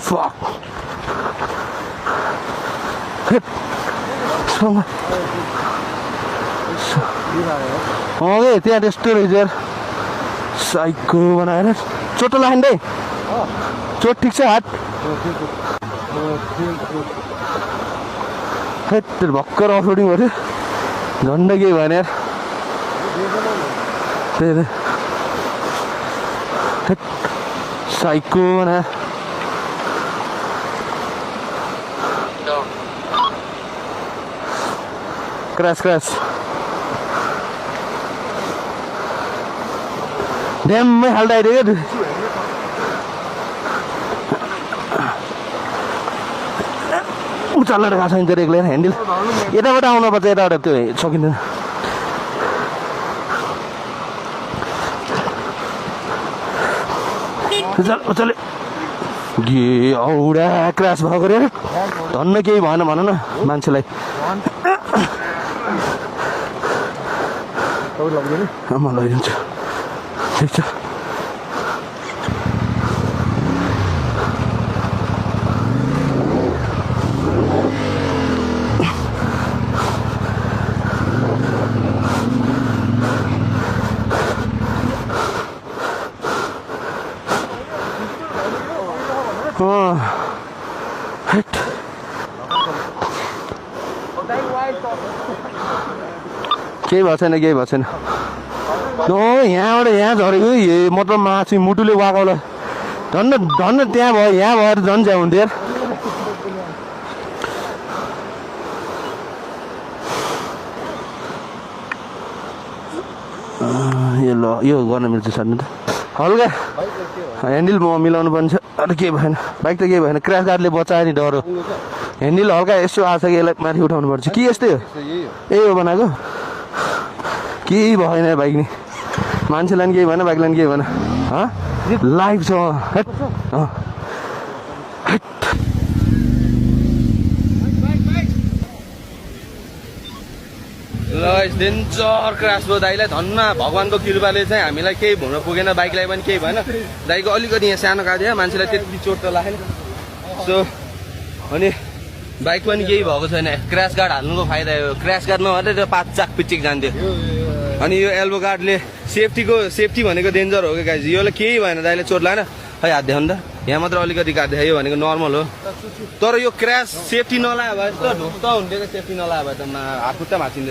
Fuck. Okay त्यहाँ त्यस्तो रहेछ यार साइको बनाएर चोट लाग्यो नि चोट ठिक छ हात भर्खर अफरोडिङ गऱ्यो झन्डै केही भएन यार त्यही साइको बनाएर क्रास ड्याममै हाल्दा आइदियो क्या उचालेर गएको छ नि त्यो एक्लै ह्यान्डल यताबाट आउनुपर्छ यताबाट त्यो सकिँदैन उचाले के औडा क्रास भएको रे धन्न केही भएन भन न मान्छेलाई म लैदिन्छु ठिक छ केही भएको छैन यहाँबाट यहाँ झरेको मतलब माथि मुटुले वाकाउला धन्न त्यहाँ भयो यहाँ भएर झन् झ्या हुन्थ्यो यो ल यो गर्न मिल्छ सार्नु त हल्का ह्यान्डल म मिलाउनु पर्छ अरू केही भएन बाइक त केही भएन क्रास गार्डले बचायो नि डर हो ह्यान्डल हल्का यसो आएको छ कि यसलाई माथि उठाउनु पर्छ कि यस्तै हो यही हो बनाएको केही भएन बाइक नि मान्छेलाई पनि केही भएन बाइकलाई पनि केही भएन लाइभ छ ल डेन्जर क्रास भयो दाइलाई धन्न भगवान्को कृपाले चाहिँ हामीलाई केही हुन पुगेन बाइकलाई पनि केही भएन दाइको अलिकति यहाँ सानो काट्यो मान्छेलाई त्यति चोट त लागेन सो अनि बाइक पनि केही भएको छैन क्रास गार्ड हाल्नुको फाइदा हो क्रास गार्ड नभएर त्यो पाँच पिचिक जान्थ्यो अनि यो एल्बो गार्डले सेफ्टी भनेको डेन्जर हो क्या गाइज योलाई केही भएन दाइले चोट लागेन खै हात देखाउनु त यहाँ मात्र अलिकति काट्यो यो भनेको नर्मल हो तर यो क्रास सेफ्टी नलायो भए त ढोक्क हुन्थ्यो सेफ्टी नलायो भए त हात खुट्टा भाँचिन्थ्यो